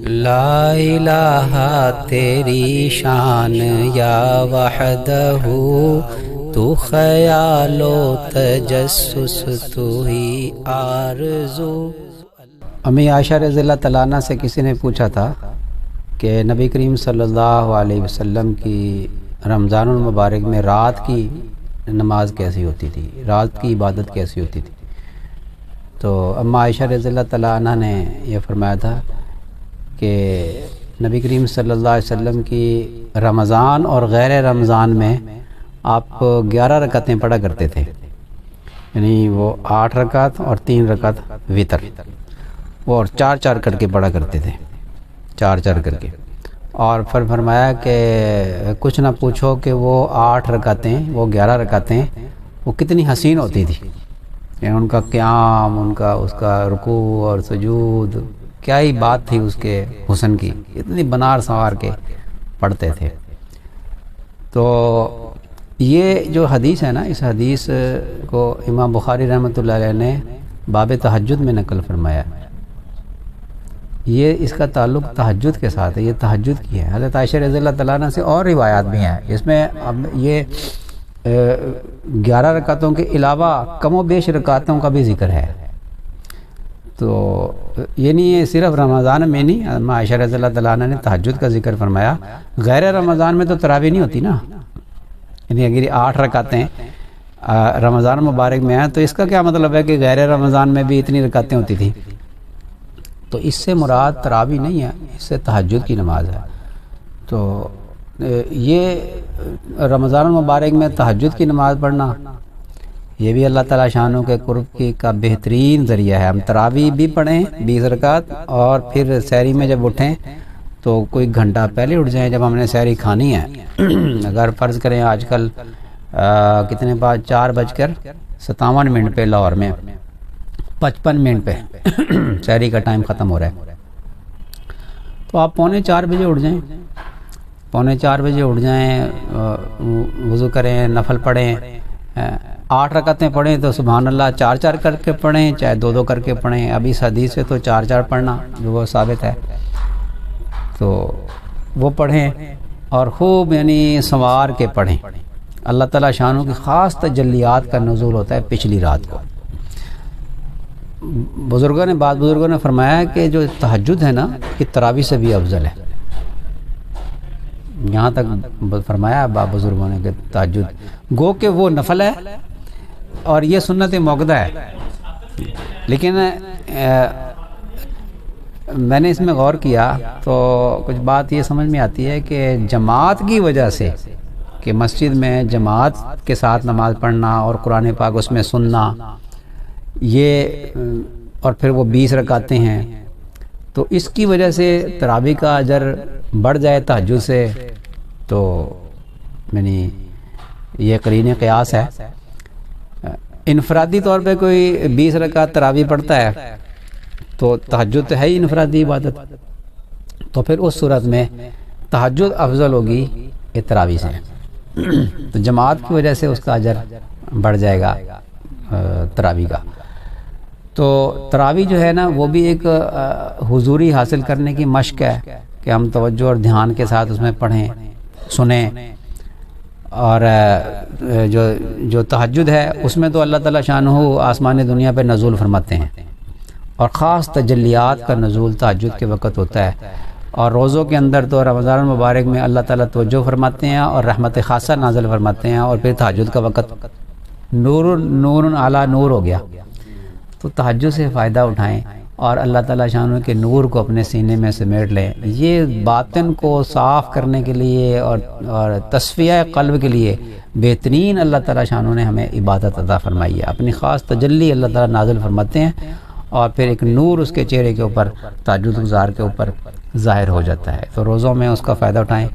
لا الہ تیری شان یا وحدہ، تو خیال و تجسس تو ہی آرزو۔ امی عائشہ رضی اللہ تعالیٰ عنہ سے کسی نے پوچھا تھا کہ نبی کریم صلی اللہ علیہ وسلم کی رمضان المبارک میں رات کی نماز کیسی ہوتی تھی، رات کی عبادت کیسی ہوتی تھی؟ تو اما عائشہ رضی اللہ تعالیٰ عنہ نے یہ فرمایا تھا کہ نبی کریم صلی اللہ علیہ وسلم کی رمضان اور غیر رمضان میں آپ 11 رکعتیں پڑھا کرتے تھے، یعنی وہ 8 رکعت اور 3 رکعت وتر، وہ اور 4 کر کے پڑھا کرتے تھے، 4 کر کے۔ اور پھر فرمایا کہ کچھ نہ پوچھو کہ وہ 8 رکعتیں، وہ 11 رکعتیں وہ کتنی حسین ہوتی تھی، یعنی ان کا قیام، ان کا اس کا رکوع اور سجود، کیا ہی بات تھی اس کے حسن کی، اتنی بنار سنوار کے پڑھتے تھے۔ تو یہ جو حدیث ہے نا، اس حدیث کو امام بخاری رحمۃ اللہ علیہ نے باب تہجد میں نقل فرمایا۔ یہ اس کا تعلق تہجد کے ساتھ ہے، یہ تہجد کی ہے۔ حضرت عائشہ رضی اللہ تعالیٰ عنہ سے اور روایات بھی ہیں، اس میں اب یہ 11 رکعتوں کے علاوہ کم و بیش رکعتوں کا بھی ذکر ہے۔ تو یہ نہیں ہے صرف رمضان میں نہیں، عائشہ رضی اللہ تعالیٰ عنہ نے تہجد کا ذکر فرمایا۔ غیر رمضان میں تو تراویح نہیں ہوتی نا، یعنی اگر 8 رکعتیں رمضان مبارک میں ہیں تو اس کا کیا مطلب ہے کہ غیر رمضان میں بھی اتنی رکعتیں ہوتی تھیں؟ تو اس سے مراد تراویح نہیں ہے، اس سے تہجد کی نماز ہے۔ تو یہ رمضان المبارک میں تہجد کی نماز پڑھنا، یہ بھی اللہ تعالیٰ شانوں کے قرب کی کا بہترین ذریعہ ہے۔ ہم تراویح بھی پڑھیں 20 رکعت، اور پھر سحری میں جب اٹھیں تو کوئی گھنٹہ پہلے اٹھ جائیں جب ہم نے سحری کھانی ہے۔ اگر فرض کریں آج کل کتنے بعد 4:57 پہ لاہور میں 55 منٹ پہ سحری کا ٹائم ختم ہو رہا ہے، تو آپ 3:45 بجے اٹھ جائیں، 3:45 بجے اٹھ جائیں، وضو کریں، نفل پڑھیں، 8 رکعتیں پڑھیں تو سبحان اللہ 4 کر کے پڑھیں، چاہے 2 کر کے پڑھیں۔ اب اس حدیث سے تو 4 پڑھنا جو وہ ثابت ہے، تو وہ پڑھیں اور خوب یعنی سنوار کے پڑھیں۔ اللہ تعالیٰ شانوں کی خاص تجلیات کا نزول ہوتا ہے پچھلی رات کو۔ بعض بزرگوں نے فرمایا کہ جو تہجد ہے نا، یہ تراویح سے بھی افضل ہے۔ یہاں تک فرمایا بعض بزرگوں نے کہ تہجد گو کہ وہ نفل ہے اور یہ سنت موقدہ ہے، لیکن میں نے اس میں غور کیا تو کچھ بات یہ سمجھ میں آتی ہے کہ جماعت کی وجہ سے، کہ مسجد میں جماعت کے ساتھ نماز پڑھنا اور قرآن پاک اس میں سننا، یہ اور پھر وہ 20 رکعتیں ہیں، تو اس کی وجہ سے تراویح کا اجر بڑھ جائے تہجد سے، تو یعنی یہ قرین قیاس ہے۔ انفرادی طور پہ کوئی 20 رکعت تراویح پڑھتا ہے تو تہجد تو ہے ہی انفرادی عبادت، تو پھر اس صورت میں تہجد افضل ہوگی یہ تراویح سے، تو جماعت کی وجہ سے اس کا اجر بڑھ جائے گا تراویح کا۔ تو تراویح جو ہے نا وہ بھی ایک حضوری حاصل کرنے کی مشق ہے کہ ہم توجہ اور دھیان کے ساتھ اس میں پڑھیں، سنیں۔ اور جو تہجد ہے اس میں تو اللہ تعالیٰ شانہ آسمان دنیا پہ نزول فرماتے ہیں، اور خاص تجلیات کا نزول تہجد کے وقت ہوتا ہے۔ اور روزوں کے اندر تو رمضان المبارک میں اللہ تعالیٰ توجہ فرماتے ہیں اور رحمت خاصہ نازل فرماتے ہیں، اور پھر تہجد کا وقت نور اعلیٰ نور ہو گیا، تو تہجد سے فائدہ اٹھائیں اور اللہ تعالیٰ شانہ کے نور کو اپنے سینے میں سمیٹ لیں۔ یہ باطن کو صاف کرنے کے لیے اور تصفیہ قلب کے لیے بہترین اللہ تعالیٰ شانہ نے ہمیں عبادت عطا فرمائی ہے۔ اپنی خاص تجلی اللہ تعالیٰ نازل فرماتے ہیں، اور پھر ایک نور اس کے چہرے کے اوپر، تہجد گزار کے اوپر ظاہر ہو جاتا ہے۔ تو روزوں میں اس کا فائدہ اٹھائیں۔